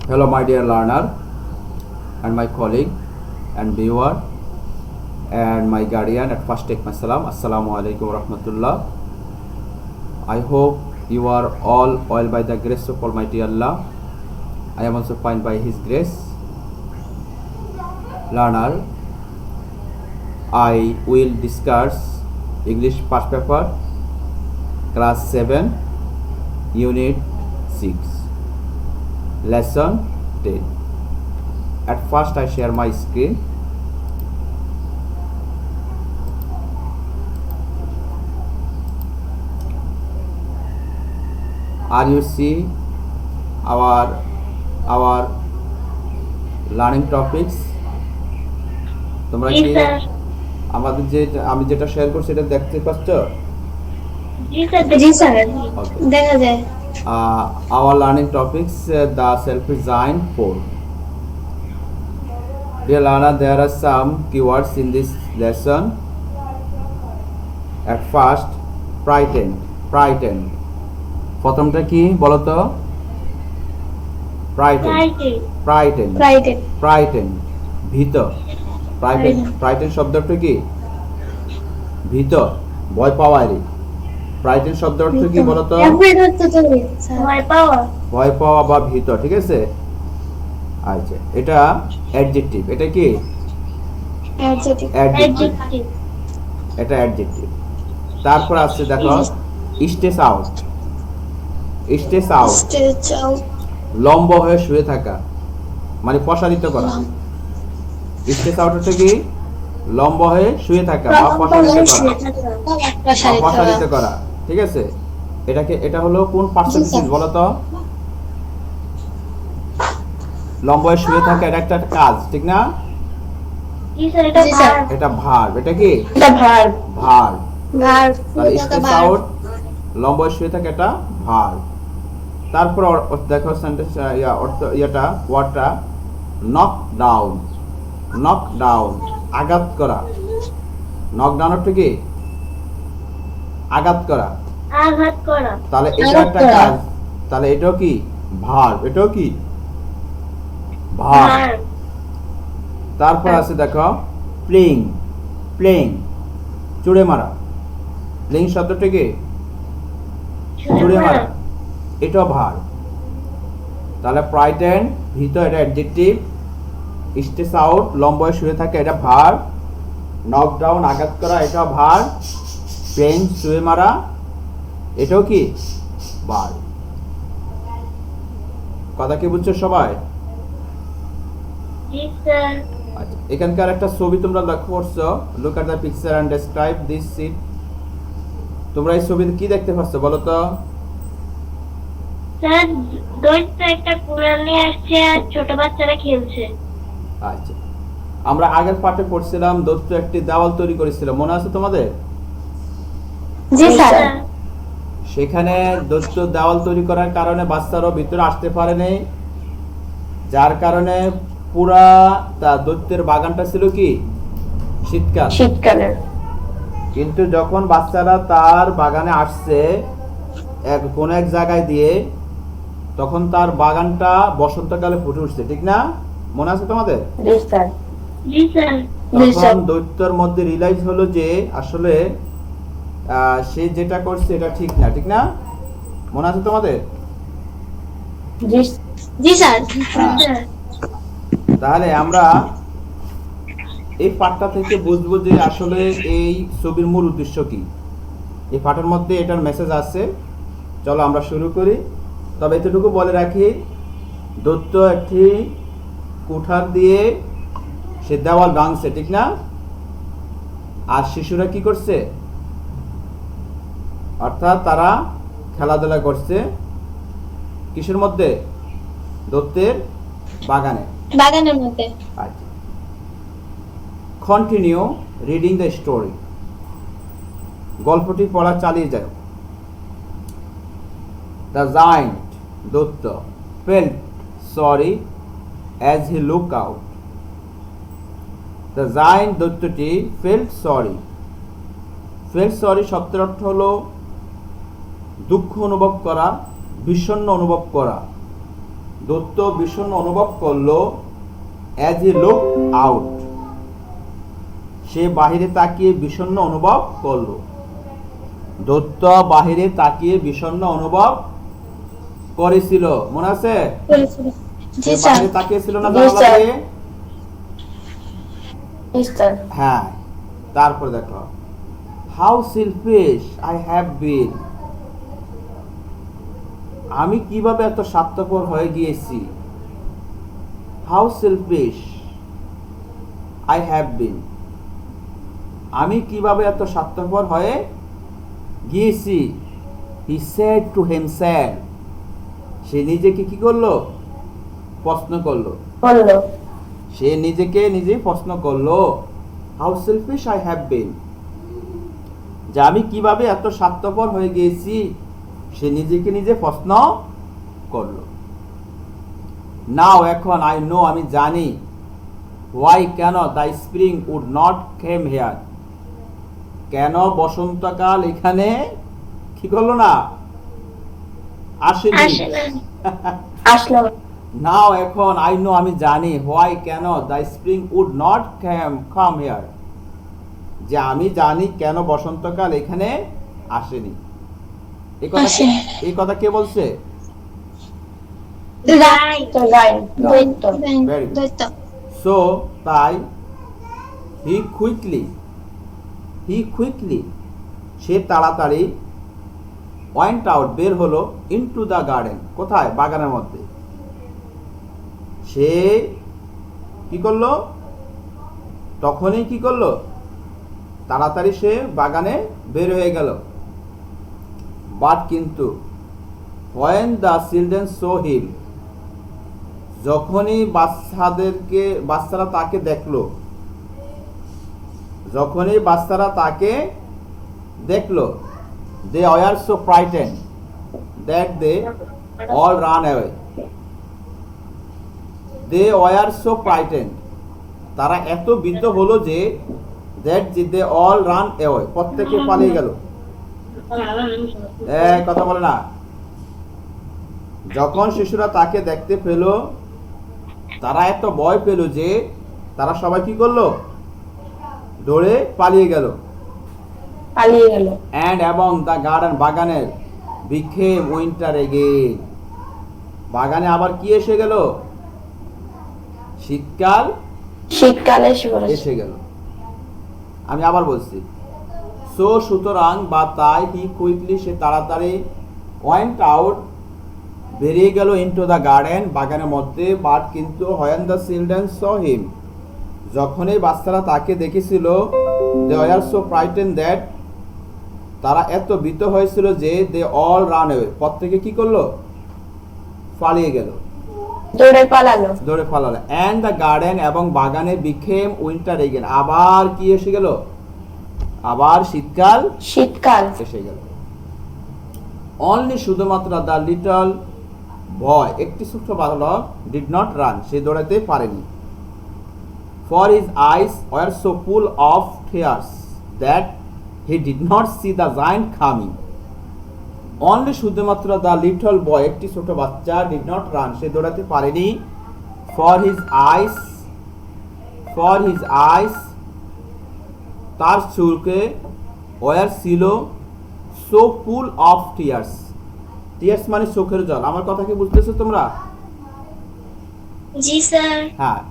Hello, my dear learner, and my colleague, and viewer, and my guardian. At first, take my salam. Assalamu alaikum rahmatullah. I hope you are all well by the grace of Almighty Allah. I am also fine by His grace. Learner, I will discuss English past paper, class 7, unit 6, lesson 10. At first, I share my screen. Are you see our learning topics? তোমরা কি আমাদের যে আমি যেটা share করছি এটা দেখতে পাচ্ছ? জি স্যার দেখা যায়। Our learning topics, the self-design 4. Dear learner, there are some keywords in this lesson. At first, frightened. প্রথমটা কি বলো তো? Frightened, ভীত। frightened শব্দটা কি? ভীত, ভয় পাওয়ারই। frightened শব্দ অর্থ কি বলো তো? ভয় পাওয়া বা ভীত, ঠিক আছে? আচ্ছা, এটা অ্যাডজেক্টিভ। এটা কি? অ্যাডজেক্টিভ। এটা অ্যাডজেক্টিভ। তারপর আছে দেখো স্টেজ আউট, লম্ব হয়ে শুয়ে থাকা, মানে প্রসারিত করা। স্টেজ আউট হচ্ছে কি? লম্ব হয়ে শুয়ে থাকা বা প্রসারিত করা, ঠিক আছে? এটা হলো কোন পার্সেন্টেজ বলো তো? লম্ব হয়ে শুয়ে থাকা এটা একটা কাজ, ঠিক না? এটা ভার্ব। এটা কি? ভার্ব। স্টেজ আউট, লম্ব হয়ে শুয়ে থাকা, এটা ভার্ব। তারপর দেখো সেন্টেন্স ইয়াটা ওয়ার্ডটা নক ডাউন, আঘাত করা। নক ডাউন অর্থ কি? আঘাত করা। তাহলে এটা একটা কাজ, তাহলে এটাও কি? ভার্ব। এটাও কি? ভার্ব। তারপর আছে দেখো প্লেইং, চুড়ে মারা। প্লেইং শব্দটা কি? চুড়ে মারা, এটাও ভার্ব। তাহলে ফ্রাইটেন্ড, ভীত, এটা অ্যাডজেক্টিভ। স্টেজ আউট, লম্ব হয়ে শুয়ে থাকে, এটা ভার্ব। নক ডাউন, আঘাত করা, এটাও ভার্ব। প্লেইং, চুড়ে মারা, এটাও কি? ভার্ব। কথা কি বুঝছো সবাই? আচ্ছা, এখানকার একটা ছবি তোমরা লক্ষ্য করছো। Look at the picture and describe this scene. তোমরা এই ছবিতে কি দেখতে পাচ্ছ বলো তো? স্যার দৈত্য একটা কুড়াল নিয়ে আসছে আর ছোট বাচ্চারা খেলছে। আচ্ছা, আমরা আগের পাঠে পড়ছিলাম দৈত্য একটি দেওয়াল তৈরি করেছিল, মনে আছে তোমাদের? জি স্যার। সেখানে দৈত্য দেওয়াল তৈরি করার কারণে বাচ্চারাও ভিতরে আসতে পারেনি, যার কারণে পুরা দৈত্যের বাগানটা ছিল কি? শীতকালের। কিন্তু যখন বাচ্চারা তার বাগানে আসছে কোন এক জায়গায় দিয়ে, তখন তার বাগানটা বসন্তকালে ফুটে উঠছে, ঠিক না? মনে আছে তোমাদের? তখন দৈত্যের মধ্যে রিয়েলাইজ হলো যে আসলে সে যেটা করছে এটা ঠিক না, ঠিক না? মনে আছে তোমাদের? জি স্যার। তাহলে আমরা এই পাঠটা থেকে বুঝবো যে আসলে এই ছবির মূল উদ্দেশ্য কি। এই পাঠের মধ্যে এটার মেসেজ আছে। চলো আমরা শুরু করি। তবে এতটুকু বলে রাখি, দৈত্য একটি কুঠার দিয়ে সে দেওয়াল ভাঙছে, ঠিক না? আর শিশুরা কি করছে? অর্থাৎ তারা খেলাধুলা করছে কিসের মধ্যে? দৈত্যের বাগানের মধ্যে। আচ্ছা, কন্টিনিউ রিডিং দ্য স্টোরি। গল্পটি পড়া চালিয়ে যাও। The giant, দৈত্য, felt sorry as he looked out. The giant, দৈত্যটি, felt sorry শব্দের অর্থ হলো দুঃখ অনুভব করা, বিষণ্ণ অনুভব করা, দৈত্য বিষণ্ণ অনুভব করলো অ্যাজ হি লুক আউট, সে বাহিরে তাকিয়ে বিষণ্ণ অনুভব করলো। দৈত্য বাহিরে তাকিয়ে বিষণ্ণ অনুভব করেছিল, মনে আছে? জি সে স্যার। বাহিরে তাকিয়েছিল না জি জানালা স্যার। দিয়ে? জি স্যার। হ্যাঁ, তারপর দেখো, how selfish I have been, আমি কিভাবে এত স্বার্থপর হয়ে গিয়েছি। How selfish I have been, আমি কিভাবে এত স্বার্থপর হয়ে গিয়েছি। হি সেড টু হিমসেলফ, সে নিজেকে কি করলো? প্রশ্ন করলো। বললো। সে নিজেকে নিজে প্রশ্ন করলো, how selfish I have been, যে আমি কিভাবে এত স্বার্থপর হয়ে গিয়েছি, সে নিজেকে নিজে প্রশ্ন করলো। নাও এখন, আই নো, আমি জানি, ওয়াই কেন, the spring would not came here, কেন বসন্তকাল এখানে কি করলো না, আসেনি। আসে না। আসলো। নাও এখন, আই নো, আমি জানি, হোয়াই কেন, the spring would not come here, যে আমি জানি কেন বসন্তকাল এখানে আসেনি। আসেনি। এই কথা কে বলছে? দৈত্য, রাইন, দৈত্য। Very good. দৈত্য। সো তাই হি কুইকলি, সে তাড়াতাড়ি ওয়েন্ট আউট, বের হলো, ইনটু দ্য গার্ডেন, কোথায়? বাগানের মধ্যে। সে কি করলো? তখনই কি করলো? তাড়াতাড়ি সে বাগানে বের হয়ে গেল। বাট কিন্তু, when the children saw him, যখনই বাচ্চারা তাকে দেখলো, যখনই বাচ্চারা তাকে দেখলো, they were so frightened that they all ran away. They were so frightened, তারা এত ভীত হলো যে that they all ran away, প্রত্যেকে পালিয়ে গেল। কথা বলে না। যখন শিশুরা তাকে দেখতে পেল, তারা এত ভয় পেল যে তারা সবাই কি করলো? দৌড়ে পালিয়ে গেল। পালিয়ে গেল। অ্যান্ড এবং দ্য গার্ডেন, বাগানের, became winter again, বাগানে আবার কি এসে গেল? শীতকাল শীতকালে এসে পড়েছে। এসে গেল। আমি আবার বলছি, সো সুতরাং বা তাই, হি কুইকলি, সে তাড়াতাড়ি, ওয়েন্ট আউট, বেরিয়ে গেল, ইনটু দ্য গার্ডেন, বাগানের মধ্যে। বাট কিন্তু, when the children saw him, যখনই বাচ্চারা তাকে দেখেছিল, they were so frightened that, তারা এত ভীত হয়েছিল যে they all ran away, প্রত্যেকে কি করলো? পালিয়ে গেল, দৌড়ে পালালো। দৌড়ে পালালো। and the garden, এবং বাগানে, became winter again, আবার কি এসে গেল? আবার শীতকাল শীতকাল এসে গেল। অনলি, শুধুমাত্র, দ্য লিটল বয়, একটি ছোট্ট বালক, ডিড নট রান, সে দৌড়াতে পারেনি। For his eyes were so full of tears that he did not see the giant coming. Only, শুধুমাত্র, দ্য লিটল বয়, একটি ছোট বাচ্চা, ডিড নট রান, সে দৌড়াতে পারেনি। ফর হিজ আইস, তার চোখে, ওয়ার ছিল, so full of tears, tears মানে চোখের জল। আমার কথা কি বুঝতেছো তোমরা? জি স্যার। হ্যাঁ,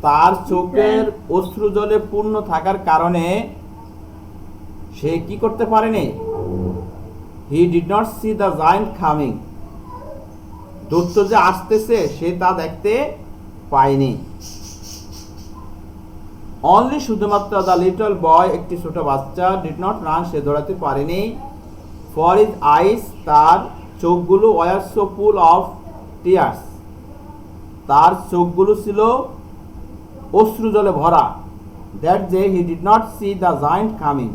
তার চোখের অশ্রু জলে পূর্ণ থাকার কারণে সে কি করতে পারেনি? হি did not see the giant coming, দৈত্য যে আসতেছে সে তা দেখতে পায়নি। অনলি, শুধুমাত্র, দ্য লিটল বয়, একটি ছোট বাচ্চা, ডিড নট রান, সে দৌড়াতে পারেনি। ফর হিজ আইস, তার চোখগুলো, were so full of tears, তার চোখগুলো ছিল অশ্রু জলে ভরা। দ্যাট যে he did not see the giant coming,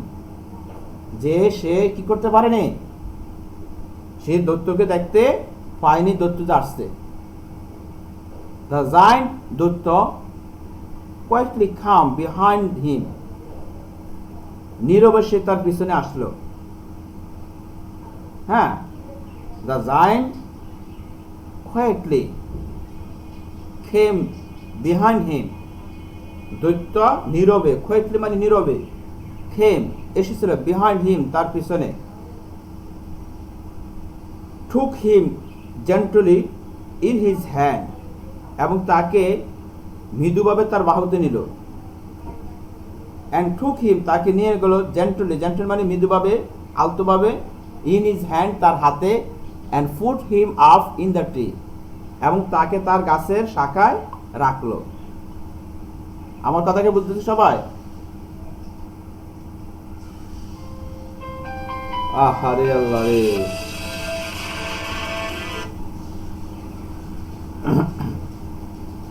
যে সে কি করতে পারেনি? সে দৈত্যকে দেখতে পায়নি, দৈত্য যে আসছে। দ্য জায়ান্ট, দৈত্য, quietly come behind him, নীরবে সে তার পিছনে আসলো। হ্যাঁ, the giant quietly came behind him, দৈত্য নীরবে, কোয়েটলি মানে নীরবে, খেম এসেছিল, বিহাইন্ড হিম তার পিছনে, took him gently in his hand এবং তাকে মৃদুভাবে তার বাহুতে নিল, and took him তাকে নিয়ে গেল gently, gentle মানে মৃদুভাবে, আলতোভাবে, in his hand তার হাতে, and put him up in the tree এবং তাকে তার গাছের শাখায় রাখলো। আমার কথাকে বুঝতেছে সবাই? আহারে আল্লাহ রে,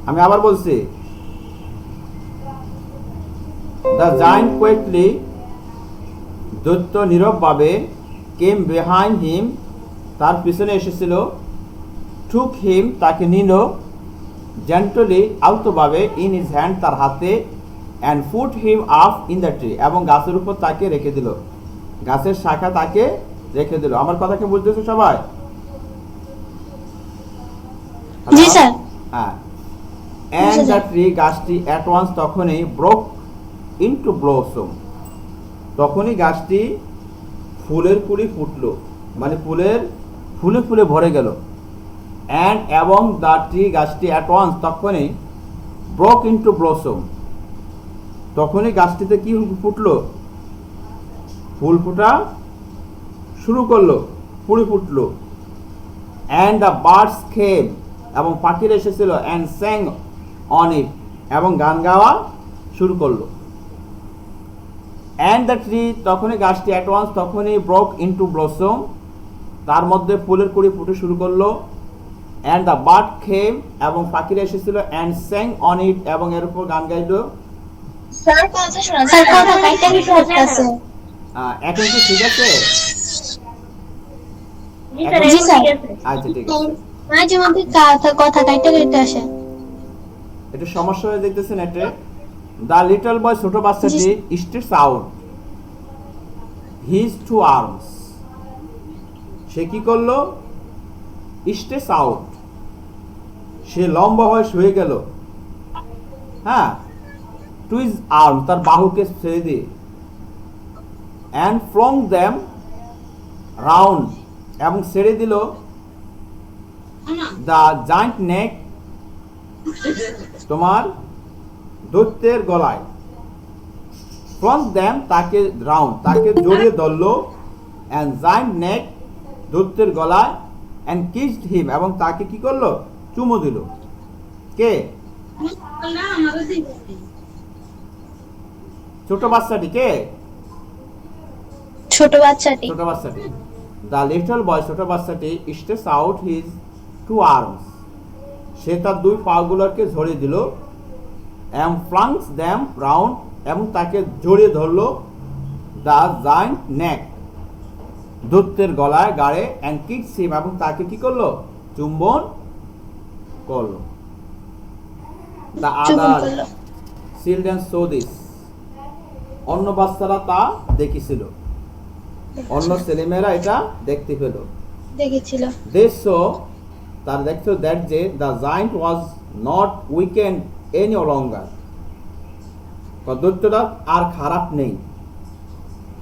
আমি আবার বলছি, দ্য জায়ান্ট কোয়েটলি, দৈত্য নীরবভাবে, কেম বিহাইন্ড হিম তার পিছনে এসেছিল, টুক হিম তাকে নিল, জেন্টলি আলতোভাবে, ইন হিজ হ্যান্ড তার হাতে, and foot him up in the tree এবং গাছের উপর তাকে রেখে দিল, গাছের শাখা তাকে রেখে দিল। আমার কথাকে বুঝতেছো সবাই? জি স্যার। হ্যাঁ। And the tree গাছটি at once তখনই broke into blossom, তখনই গাছটি ফুলের কুড়ি ফুটলো, মানে ফুলের ফুলে ফুলে ভরে গেল। And এবং the tree গাছটি at once তখনই broke into blossom, তখনই গাছটিতে কি ফুটলো? ফুল ফোটা শুরু করলো, ফুল ফুটলো। And the birds came এবং পাখিরা এসেছিল, and sang on it এবং গান গাওয়া শুরু করলো। And the tree তখনই গাছটি at once তখনই broke into blossom, তার মধ্যে ফুলের কুড়ি ফুটে শুরু করলো। And the bird came এবং পাখিরা এসেছিল, and sang on it এবং এর উপর গান গাইলো। স্যার কথা শোনা, স্যার কথা কাইটা কি করতেছে? এখন কি ঠিক আছে? জি স্যার, জি এখন স্যার। ঠিক আছে। আচ্ছা ঠিক আছে। মাঝে মধ্যে কথা কাইটা কাইটা আসে। এটা সমস্যা হয়ে দেখতেছেন এটা। দ্য লিটল বয় ছোট বাচ্চাটি স্ট্রেটস আউট হিজ টু আর্মস, সে কি করলো? স্ট্রেটস আউট, সে লম্বা হয়ে শুয়ে গেল, হ্যাঁ, টু হিজ আর্ম তার বাহুকে ছেড়ে দিয়ে, অ্যান্ড ফ্লং দ্যাম রাউন্ড এবং ছেড়ে দিল দ্য জায়ান্ট নেক তোমার দৈত্যের গলায়, ফ্রম দ্যাম তাকে রাউন্ড তাকে জড়িয়ে ধরলো, অ্যান্ড জায়ান্ট নেক দৈত্যের গলায়, অ্যান্ড কিসড হিম এবং তাকে কি করলো? চুমু দিল। কে? ছোট বাচ্চাটি। কে? ছোট বাচ্চাটি। ছোট বাচ্চাটি। দ্য লিটল বয় ছোট বাচ্চাটি stretch out his two arms, সে তার দুই পাগুলোকে ঝরিয়ে দিল, and flung them round এবং তাকে জড়িয়ে ধরলো, দ্য জায়ান্ট নেক দৈত্যের গলায় গাড়ে, and kicked him এবং তাকে কি করলো? চুম্বন করলো। The other children saw this, অন্য বাচ্চারা তা দেখেছিল, অন্য ছেলেমেয়েরা এটা দেখতে পেল। দেখেছিল। They saw তারা দেখতো that যে the giant was not weakened any longer, দৈত্যটা আর খারাপ নেই।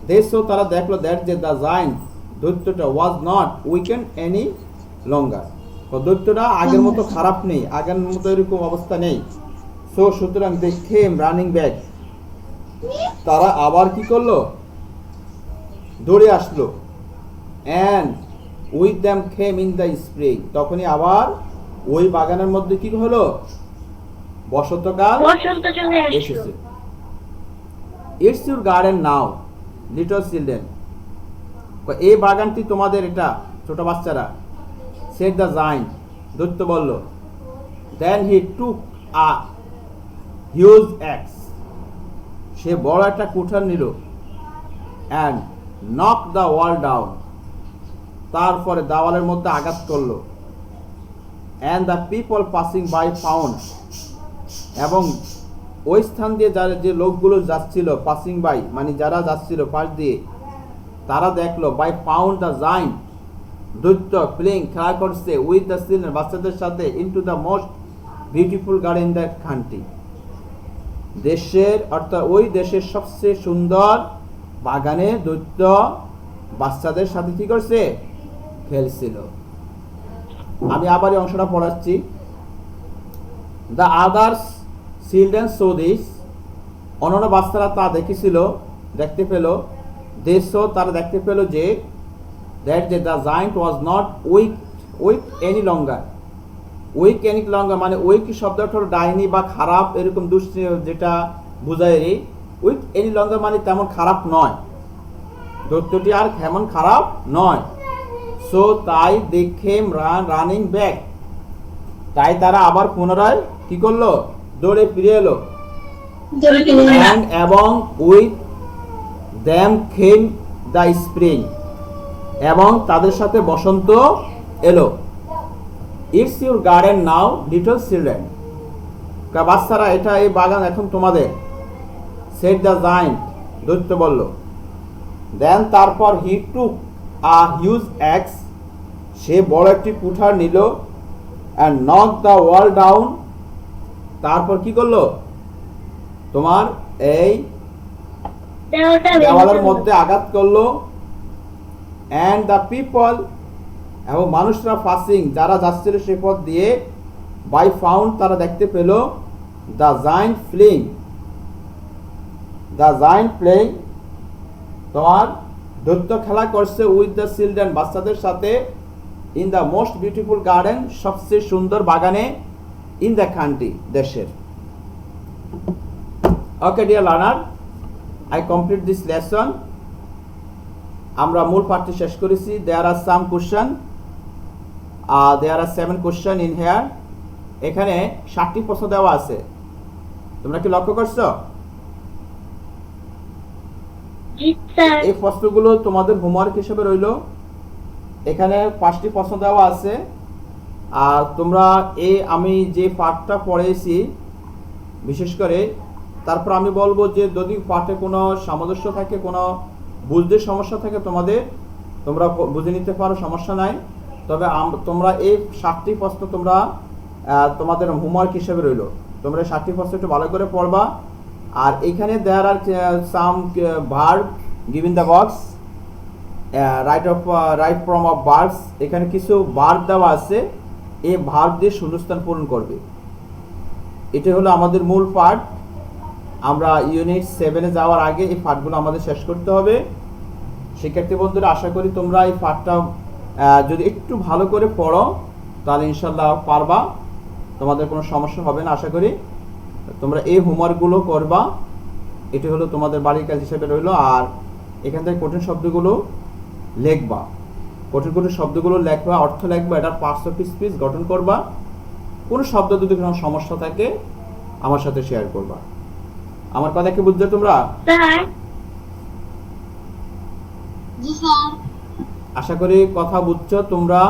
They saw তারা দেখলো that যে the giant দৈত্যটা was not weakened any longer, দৈত্যটা আগের মতো খারাপ নেই, আগের মতো এরকম অবস্থা নেই। So সুতরাং they came running back, তারা আবার কি করলো? দৌড়ে আসলো। And with them came in the spring, তখনই আবার ওই বাগানের মধ্যে কি হলো? বসন্তকাল বসন্ত চলে আসলো। এসেছে। It's your garden now, little children, এই বাগানটি তোমাদের, এটা ছোট বাচ্চারা। said the giant, দৈত্য বলল। Then he took a huge axe, সে বড় একটা কুঠার নিল, and knocked the wall down, তারপরে দেওয়ালের মধ্যে আঘাত করলো। and the people passing by found, এবং ওই স্থান দিয়ে যারা যে লোকগুলো যাচ্ছিল, পাসিং বাই মানে যারা যাচ্ছিল পাশ দিয়ে, তারা দেখলো by found the giant, দৈত্য প্লেইং খেলা করছে উইথ দ্য চিলড্রেন বাচ্চাদের সাথে, into the most beautiful garden in the country, দেশের অর্থাৎ ওই দেশের সবচেয়ে সুন্দর বাগানে দৈত্য বাচ্চাদের সাথে কি করছে, খেলছিল। আমি আবার এই অংশটা পড়াচ্ছি। The others children so this, অন্যান্য বাচ্চারা তা দেখেছিল, দেখতে পেল, দেশ তারা দেখতে পেল যে দ্যাট যে the giant was not weak any longer. Weak any longer মানে উইক শব্দটা হলো ডাইনি বা খারাপ, এরকম দুষ্টি যেটা বোঝায়। উইক এনি লঙ্গার মানে তেমন খারাপ নয়, দৈত্যটি আর তেমন খারাপ নয়। সো তাই দেখে রানিং ব্যাক, তাই তারা আবার পুনরায় কি করলো, দৌড়ে ফিরে এলো। And এবং with them came the spring, এবং তাদের সাথে বসন্ত এলো। It's your garden now, little children, বাচ্চারা এটা এই বাগান এখন তোমাদের। said the giant, দৈত্য বলল। Then তারপর he took a huge axe, সে বড় একটি কুঠার নিল, and knocked the wall down, তারপর কি করলো, তোমার এই দেওয়ালের মধ্যে আঘাত করলো। and the people, এবং মানুষরা পাসিং, যারা যাচ্ছিল সে পথ দিয়ে, by found, তারা দেখতে পেল, the giant playing, তোমার দৈত্য খেলা করছে উইথ দ্য চিলড্রেন, বাচ্চাদের সাথে, in the most beautiful garden, সবচেয়ে সুন্দর বাগানে, ইন দ্য কান্ট্রি, দেশের। Okay dear learner, I complete this lesson. আমরা মূল পাঠটি শেষ করেছি। There are some question, there are 7 question in here. এখানে 7টি প্রশ্ন দেওয়া আছে, তোমরা কি লক্ষ্য করছো? এই প্রশ্নগুলো তোমাদের হোমওয়ার্ক হিসেবে রইল। এখানে 5টি প্রশ্ন দেওয়া আছে। আর তোমরা আমি যে পাঠটা পড়েছি বিশেষ করে, তারপর আমি বলবো যে যদি পাঠে কোনো সামঞ্জস্য থাকে, কোনো বুঝতে সমস্যা থাকে তোমরা বুঝে নিতে পারো, সমস্যা নাই। তবে তোমরা এই 7টি প্রশ্ন তোমরা তোমাদের হোমওয়ার্ক হিসেবে রইল। তোমরা 7টি প্রশ্ন একটু ভালো করে পড়বা। আর এখানে there are some verb given the box, right from of verbs, এখানে কিছু ভার্ব দেওয়া আছে, এই ভার্ব দিয়ে শূন্যস্থান পূরণ করবে। এটা হলো আমাদের মূল পাঠ। আমরা ইউনিট 7-এ যাওয়ার আগে এই পাঠগুলো আমাদের শেষ করতে হবে। শিক্ষার্থী বন্ধুরা, আশা করি তোমরা এই পাঠটা যদি একটু ভালো করে পড়ো তাহলে ইনশাল্লাহ পারবা, তোমাদের কোনো সমস্যা হবে না। আশা করি তোমরা এই হোমওয়ার্কগুলো করবা, এটি হলো তোমাদের বাড়ির কাজ হিসেবে রইলো। আর এখান থেকে কঠিন শব্দগুলো লিখবা, কঠিন শব্দগুলো লেখবা, অর্থ লিখবা, এটার পার্টস অফ স্পিচ গঠন করবা। কোনো শব্দ যদি কোনো সমস্যা থাকে আমার সাথে শেয়ার করবা। আমার কথা কি বুঝছো তোমরা? আশা করি কথা বুঝছো তোমরা।